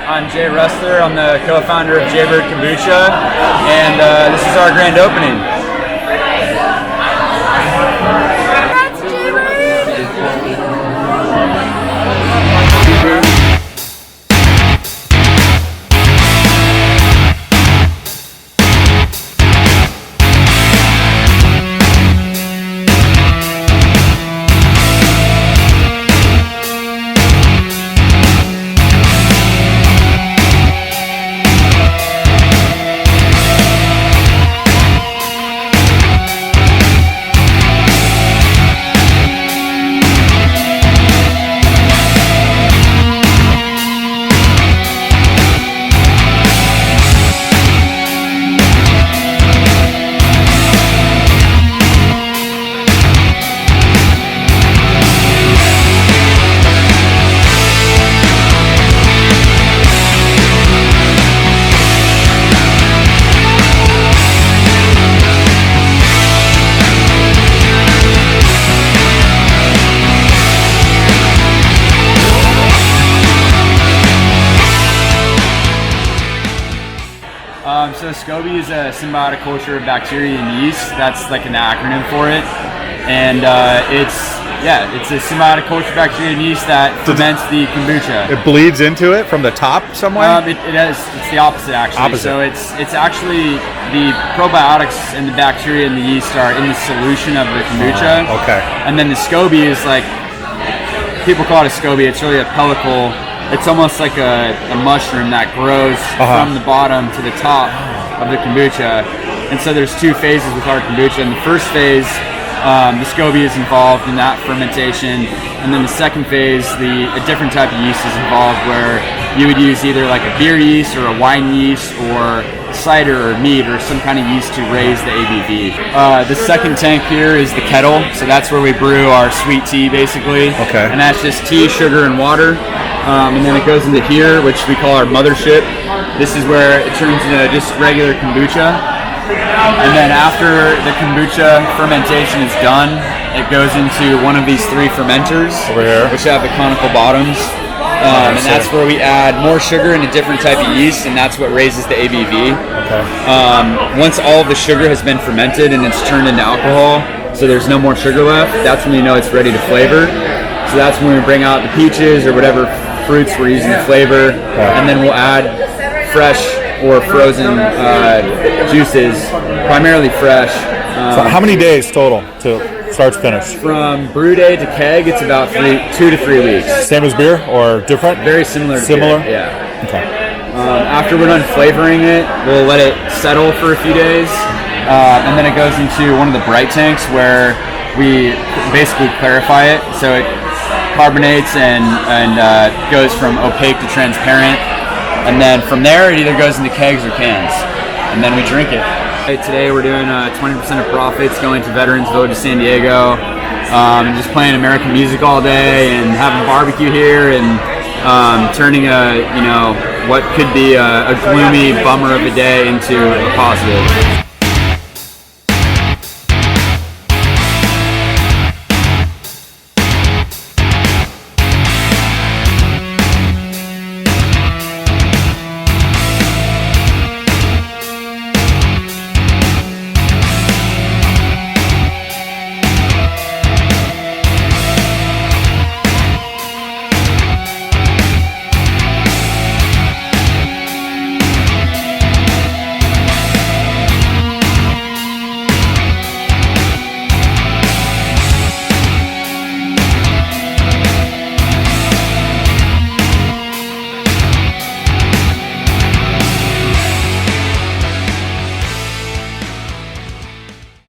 I'm Jay Rustler. I'm the co-founder of Jaybird Kombucha, and this is our grand opening. So SCOBY is a symbiotic culture of bacteria and yeast. That's like an acronym for it, and it's a symbiotic culture of bacteria and yeast that ferments the kombucha. It bleeds into it from the top somewhere. It's the opposite actually. Opposite. So it's actually the probiotics and the bacteria and the yeast are in the solution of the kombucha. Okay. And then the SCOBY is like, people call it a SCOBY. It's really a pellicle. It's almost like a mushroom that grows from the bottom to the top of the kombucha. And so there's two phases with our kombucha. In the first phase, the SCOBY is involved in that fermentation. And then the second phase, a different type of yeast is involved, where you would use either like a beer yeast or a wine yeast or cider or mead or some kind of yeast to raise the ABV. The second tank here is the kettle. So that's where we brew our sweet tea basically. Okay. And that's just tea, sugar, and water. And then it goes into here, which we call our mothership. This is where it turns into just regular kombucha. And then after the kombucha fermentation is done, it goes into one of these three fermenters over here, which have the conical bottoms. And that's where we add more sugar and a different type of yeast, and that's what raises the ABV. Okay. Once all of the sugar has been fermented and it's turned into alcohol, so there's no more sugar left, that's when you know it's ready to flavor. So that's when we bring out the peaches or whatever fruits we're using to flavor, and then we'll add fresh or frozen juices, primarily fresh. So how many days total to start to finish? From brew day to keg, it's about 2 to 3 weeks. Same as beer or different? Very similar to Similar? beer, yeah. Okay. After we're done flavoring it, we'll let it settle for a few days, and then it goes into one of the bright tanks where we basically clarify it, so it carbonates and goes from opaque to transparent, and then from there it either goes into kegs or cans, and then we drink it. Today we're doing 20% of profits going to Veterans Village of San Diego, and just playing American music all day and having barbecue here, and turning what could be a gloomy bummer of a day into a positive.